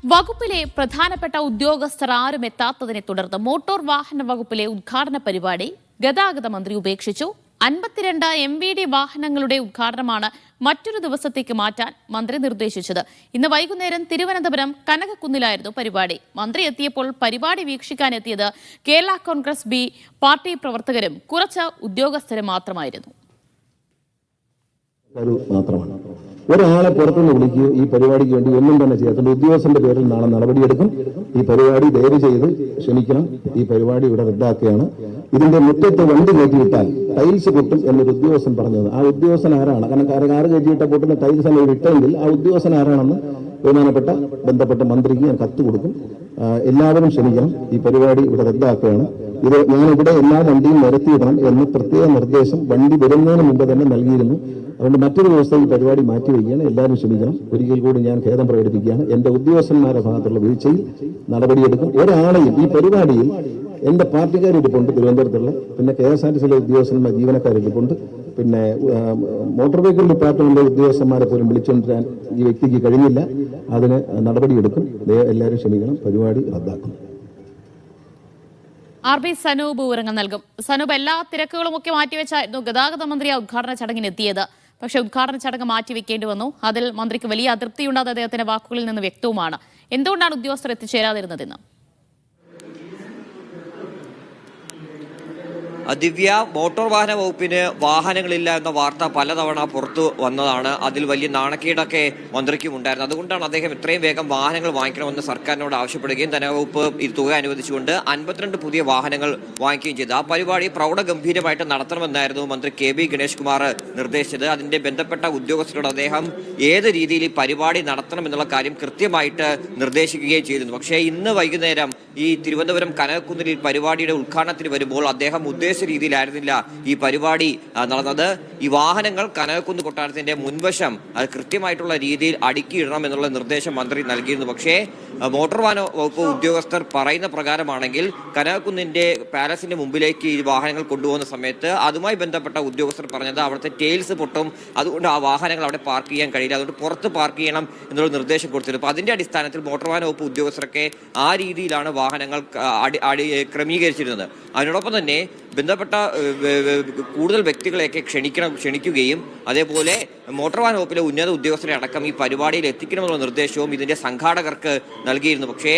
വകുപ്പിലെ പ്രധാനപ്പെട്ട ഉദ്യോഗസ്ഥർ ആരും എത്താത്തതിനെ തുടർന്ന് മോട്ടോർ വാഹന വകുപ്പിലെ ഉദ്ഘാടന പരിപാടി ഗതാഗത മന്ത്രി ഉപേക്ഷിച്ചു. 52 MVD വാഹനങ്ങളുടെ ഉദ്ഘാടനമാണ് മറ്റൊരു ദിവസത്തേക്ക് മാറ്റാൻ മന്ത്രി നിർദ്ദേശിച്ചത്. ഇന്ന് വൈകുന്നേരം തിരുവനന്തപുരം കനകക്കുന്നിലായിരുന്നു പരിപാടി. മന്ത്രി എത്തിയപ്പോൾ പരിപാടി വീക്ഷിക്കാനെത്തിയത് കേരള കോൺഗ്രസ് ബി പാർട്ടി പ്രവർത്തകരും കുറച്ച് ഉദ്യോഗസ്ഥരും മാത്രമായിരുന്നു. ഒരാളെ പുറത്തുനിന്ന് വിളിക്കുകയോ ഈ പരിപാടിക്ക് വേണ്ടി ഒന്നും തന്നെ ചെയ്യാത്ത ഉദ്യോഗസ്ഥന്റെ പേരിൽ നാളെ നടപടിയെടുക്കും. ഈ പരിപാടി ദയവ് ചെയ്ത് ക്ഷമിക്കണം, ഈ പരിപാടി ഇവിടെ റദ്ദാക്കുകയാണ്. ഇതിന്റെ മുറ്റത്ത് വണ്ടി കയറ്റിവിട്ടാൽ ടൈൽസ് പൊട്ടും എന്നൊരു ഉദ്യോഗസ്ഥൻ പറഞ്ഞത്. ആ ഉദ്യോഗസ്ഥൻ ആരാണ്? കാരണം കാറ് കയറ്റിയിട്ട പൊട്ടുന്ന ടൈൽസ് അല്ല ഇട്ടെങ്കിൽ ആ ഉദ്യോഗസ്ഥൻ ആരാണെന്ന് ബന്ധപ്പെട്ട മന്ത്രിക്ക് ഞാൻ കത്ത് കൊടുക്കും. എല്ലാവരും ക്ഷമിക്കണം, ഈ പരിപാടി ഇവിടെ റദ്ദാക്കുകയാണ്. ഇത് ഞാനിവിടെ എല്ലാ വണ്ടിയും നിരത്തിയിടണം എന്ന് പ്രത്യേക നിർദ്ദേശം വണ്ടി വരുന്നതിന് മുമ്പ് തന്നെ നൽകിയിരുന്നു. അതുകൊണ്ട് മറ്റൊരു ദിവസത്തെ ഈ പരിപാടി മാറ്റിവെക്കുകയാണ്. എല്ലാവരും ക്ഷമിക്കണം. ഒരിക്കൽ കൂടി ഞാൻ ഖേദം പ്രകടിപ്പിക്കുകയാണ്. എന്റെ ഉദ്യോഗസ്ഥന്മാരുടെ ഭാഗത്തുള്ള വീഴ്ചയിൽ നടപടിയെടുക്കും. ഒരാളെയും ഈ പരിപാടിയിൽ എന്റെ പാർട്ടിക്കാരിരിപ്പുണ്ട്, തിരുവനന്തപുരത്തുള്ള, പിന്നെ KSRTCയിലെ ഉദ്യോഗസ്ഥന്മാർ ജീവനക്കാരിരിപ്പുണ്ട്, പിന്നെ മോട്ടോർ വെഹിക്കിൾ ഡിപ്പാർട്ട്മെന്റിലെ ഉദ്യോഗസ്ഥന്മാരെ പോലും വിളിച്ചുകൊണ്ടിരാൻ ഈ വ്യക്തിക്ക് കഴിഞ്ഞില്ല. അതിന് നടപടിയെടുക്കും. എല്ലാവരും ക്ഷമിക്കണം, പരിപാടി റദ്ദാക്കും. RB സനൂപ് വിവരങ്ങൾ നൽകും. സനൂപ്, എല്ലാ തിരക്കുകളും ഒക്കെ മാറ്റിവെച്ചായിരുന്നു ഗതാഗത മന്ത്രി ഉദ്ഘാടന ചടങ്ങിന് എത്തിയത്. പക്ഷേ ഉദ്ഘാടന ചടങ്ങ് മാറ്റിവെക്കേണ്ടി വന്നു. അതിൽ മന്ത്രിക്ക് വലിയ അതൃപ്തിയുണ്ടായത് അദ്ദേഹത്തിന്റെ വാക്കുകളിൽ നിന്ന് വ്യക്തവുമാണ്. എന്തുകൊണ്ടാണ് ഉദ്യോഗസ്ഥർ എത്തിച്ചേരാതിരുന്നതെന്ന്? ദിവ്യ, മോട്ടോർ വാഹന വകുപ്പിന് വാഹനങ്ങളില്ല എന്ന വാർത്ത പലതവണ പുറത്തു വന്നതാണ്. അതിൽ വലിയ നാണക്കേടൊക്കെ മന്ത്രിക്കും ഉണ്ടായിരുന്നു. അതുകൊണ്ടാണ് അദ്ദേഹം എത്രയും വേഗം വാഹനങ്ങൾ വാങ്ങിക്കണമെന്ന് സർക്കാരിനോട് ആവശ്യപ്പെടുകയും ധനവകുപ്പ് ഈ തുക അനുവദിച്ചുകൊണ്ട് 52 പുതിയ വാഹനങ്ങൾ വാങ്ങിക്കുകയും ചെയ്തു. ആ പരിപാടി പ്രൗഢഗംഭീരമായിട്ട് നടത്തണമെന്നായിരുന്നു മന്ത്രി KB ഗണേഷ് കുമാർ നിർദ്ദേശിച്ചത്. അതിന്റെ ബന്ധപ്പെട്ട ഉദ്യോഗസ്ഥരോട് അദ്ദേഹം ഏത് രീതിയിൽ ഈ പരിപാടി നടത്തണം എന്നുള്ള കാര്യം കൃത്യമായിട്ട് നിർദ്ദേശിക്കുകയും ചെയ്തിരുന്നു. പക്ഷേ ഇന്ന് വൈകുന്നേരം ഈ തിരുവനന്തപുരം കനകക്കുന്നിൽ പരിപാടിയുടെ ഉദ്ഘാടനത്തിന് വരുമ്പോൾ അദ്ദേഹം ഉദ്ദേശിച്ച രീതിയിലായിരുന്നില്ല ഈ പരിപാടി നടന്നത്. ഈ വാഹനങ്ങൾ കനകക്കുന്ന് കൊട്ടാരത്തിന്റെ മുൻവശം അത് കൃത്യമായിട്ടുള്ള രീതിയിൽ അടുക്കിയിടണം എന്നുള്ള നിർദ്ദേശം മന്ത്രി നൽകിയിരുന്നു. പക്ഷേ മോട്ടോർ വാഹന വകുപ്പ് ഉദ്യോഗസ്ഥർ പറയുന്ന പ്രകാരമാണെങ്കിൽ കനകക്കുന്നിന്റെ പാലസിന്റെ മുമ്പിലേക്ക് ഈ വാഹനങ്ങൾ കൊണ്ടുപോകുന്ന സമയത്ത് അതുമായി ബന്ധപ്പെട്ട ഉദ്യോഗസ്ഥർ പറഞ്ഞത് അവിടുത്തെ ടൈൽസ് പൊട്ടും, അതുകൊണ്ട് ആ വാഹനങ്ങൾ അവിടെ പാർക്ക് ചെയ്യാൻ കഴിയില്ല, അതുകൊണ്ട് പുറത്ത് പാർക്ക് ചെയ്യണം എന്നുള്ള നിർദ്ദേശം കൊടുത്തിരുന്നു. അപ്പോൾ അതിന്റെ അടിസ്ഥാനത്തിൽ മോട്ടോർ വാഹന വകുപ്പ് ഉദ്യോഗസ്ഥരൊക്കെ ആ രീതിയിലാണ് വാഹനങ്ങൾ ക്രമീകരിച്ചിരുന്നത്. അതിനോടൊപ്പം തന്നെ ബന്ധപ്പെട്ട കൂടുതൽ വ്യക്തികളെയൊക്കെ ക്ഷണിക്കുകയും അതേപോലെ മോട്ടോർ വാഹന വകുപ്പിലെ ഉന്നത ഉദ്യോഗസ്ഥരെ അടക്കം ഈ പരിപാടിയിൽ എത്തിക്കണമെന്നുള്ള നിർദ്ദേശവും ഇതിന്റെ സംഘാടകർക്ക് നൽകിയിരുന്നു. പക്ഷേ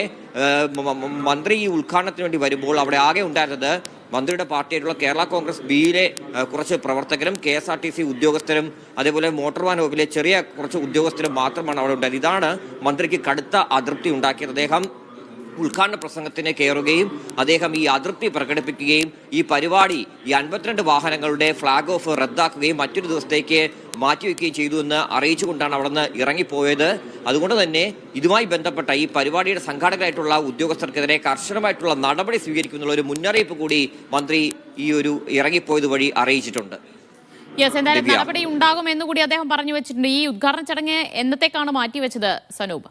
മന്ത്രി ഈ ഉദ്ഘാടനത്തിന് വേണ്ടി വരുമ്പോൾ അവിടെ ആകെ ഉണ്ടായിരുന്നത് മന്ത്രിയുടെ പാർട്ടിയായിട്ടുള്ള കേരള കോൺഗ്രസ് ബിയിലെ കുറച്ച് പ്രവർത്തകരും KSRTC ഉദ്യോഗസ്ഥരും അതേപോലെ മോട്ടോർ വാഹന വകുപ്പിലെ ചെറിയ കുറച്ച് ഉദ്യോഗസ്ഥരും മാത്രമാണ് അവിടെ ഉണ്ടായത്. ഇതാണ് മന്ത്രിക്ക് കടുത്ത അതൃപ്തി ഉണ്ടാക്കിയത്. അദ്ദേഹം ഉദ്ഘാടന പ്രസംഗത്തിന് കയറുകയും അദ്ദേഹം ഈ അതൃപ്തി പ്രകടിപ്പിക്കുകയും ഈ പരിപാടി ഈ 52 വാഹനങ്ങളുടെ ഫ്ളാഗ് ഓഫ് റദ്ദാക്കുകയും മറ്റൊരു ദിവസത്തേക്ക് മാറ്റിവെക്കുകയും ചെയ്തു എന്ന് അറിയിച്ചുകൊണ്ടാണ് അവിടെ നിന്ന് ഇറങ്ങിപ്പോയത്. അതുകൊണ്ട് തന്നെ ഇതുമായി ബന്ധപ്പെട്ട ഈ പരിപാടിയുടെ സംഘാടകരായിട്ടുള്ള ഉദ്യോഗസ്ഥർക്കെതിരെ കർശനമായിട്ടുള്ള നടപടി സ്വീകരിക്കുന്നുള്ള ഒരു മുന്നറിയിപ്പ് കൂടി മന്ത്രി ഈ ഒരു ഇറങ്ങിപ്പോയത് വഴി അറിയിച്ചിട്ടുണ്ട്. എന്തായാലും നടപടി ഉണ്ടാകും എന്നുകൂടി അദ്ദേഹം പറഞ്ഞു വെച്ചിട്ടുണ്ട്. ഈ ഉദ്ഘാടന ചടങ്ങ് എന്നത്തേക്കാണ് മാറ്റിവെച്ചത് സനൂപ്?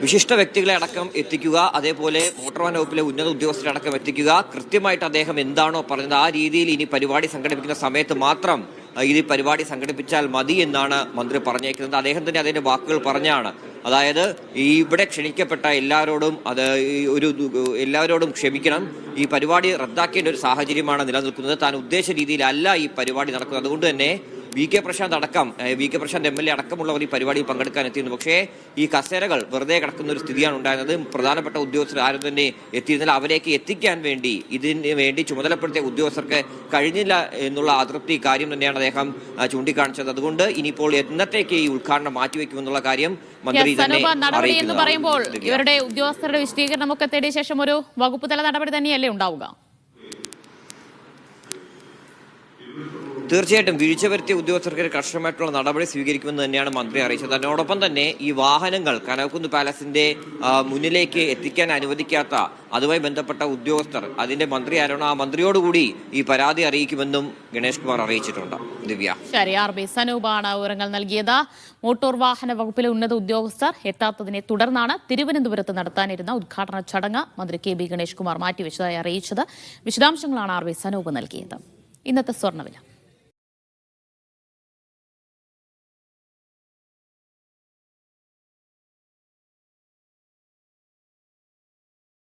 വിശിഷ്ട വ്യക്തികളെ അടക്കം എത്തിക്കുക, അതേപോലെ മോട്ടോർ വാഹന വകുപ്പിലെ ഉന്നത ഉദ്യോഗസ്ഥരെ അടക്കം എത്തിക്കുക. കൃത്യമായിട്ട് അദ്ദേഹം എന്താണോ പറഞ്ഞത് ആ രീതിയിൽ ഇനി പരിപാടി സംഘടിപ്പിക്കുന്ന സമയത്ത് മാത്രം ഈ പരിപാടി സംഘടിപ്പിച്ചാൽ മതി എന്നാണ് മന്ത്രി പറഞ്ഞേക്കുന്നത്. അദ്ദേഹം തന്നെ അതിന്റെ വാക്കുകൾ പറഞ്ഞാണ്. അതായത് ഇവിടെ ക്ഷണിക്കപ്പെട്ട എല്ലാവരോടും ക്ഷമിക്കണം, ഈ പരിപാടി റദ്ദാക്കേണ്ട ഒരു സാഹചര്യമാണ് നിലനിൽക്കുന്നത്. താൻ ഉദ്ദേശിച്ച രീതിയിലല്ല ഈ പരിപാടി നടക്കുന്നത്. അതുകൊണ്ട് തന്നെ VK പ്രശാന്ത് MLA അടക്കമുള്ളവർ ഈ പരിപാടിയിൽ പങ്കെടുക്കാൻ എത്തിയിരുന്നു. പക്ഷേ ഈ കസേരകൾ വെറുതെ കിടക്കുന്ന ഒരു സ്ഥിതിയാണ് ഉണ്ടായിരുന്നത്. പ്രധാനപ്പെട്ട ഉദ്യോഗസ്ഥർ ആരും തന്നെ എത്തിയിരുന്നില്ല. അവരേക്ക് എത്തിക്കാൻ വേണ്ടി ഇതിന് വേണ്ടി ചുമതലപ്പെടുത്തിയ ഉദ്യോഗസ്ഥർക്ക് കഴിഞ്ഞില്ല എന്നുള്ള അതൃപ്തി കാര്യം തന്നെയാണ് അദ്ദേഹം ചൂണ്ടിക്കാണിച്ചത്. അതുകൊണ്ട് ഇനിയിപ്പോൾ എന്നത്തേക്ക് ഈ ഉദ്ഘാടനം മാറ്റിവെക്കുമെന്നുള്ള കാര്യം മന്ത്രി നടപടി എന്ന് പറയുമ്പോൾ ഇവരുടെ ഉദ്യോഗസ്ഥരുടെ വിശദീകരണമൊക്കെ തേടിയ ശേഷം ഒരു വകുപ്പ് തല നടപടി തന്നെയല്ലേ ഉണ്ടാവുക? തീർച്ചയായിട്ടും വീഴ്ച വരുത്തിയ ഉദ്യോഗസ്ഥർക്ക് കർശനമായിട്ടുള്ള നടപടി സ്വീകരിക്കുമെന്ന് തന്നെയാണ് മന്ത്രി അറിയിച്ചത്. അതിനോടൊപ്പം തന്നെ ഈ വാഹനങ്ങൾ കനകക്കുന്ന് പാലസിന്റെ മുന്നിലേക്ക് എത്തിക്കാൻ അനുവദിക്കാത്ത അതുമായി ബന്ധപ്പെട്ട ഉദ്യോഗസ്ഥർ അതിന്റെ മന്ത്രി ആരാണോ ആ മന്ത്രിയോടുകൂടി ഈ പരാതി അറിയിക്കുമെന്നും ഗണേഷ് കുമാർ അറിയിച്ചിട്ടുണ്ട്. ദിവ്യ, ശരി. RB സനൂപാണ് വിവരങ്ങൾ നൽകിയത്. മോട്ടോർ വാഹന വകുപ്പിലെ ഉന്നത ഉദ്യോഗസ്ഥർ എത്താത്തതിനെ തുടർന്നാണ് തിരുവനന്തപുരത്ത് നടത്താനിരുന്ന ഉദ്ഘാടന ചടങ്ങ് മന്ത്രി KB ഗണേഷ് കുമാർ മാറ്റിവെച്ചതായി അറിയിച്ചത്. വിശദാംശങ്ങളാണ് RB സനൂപ് നൽകിയത്. ഇന്നത്തെ സ്വർണ്ണവില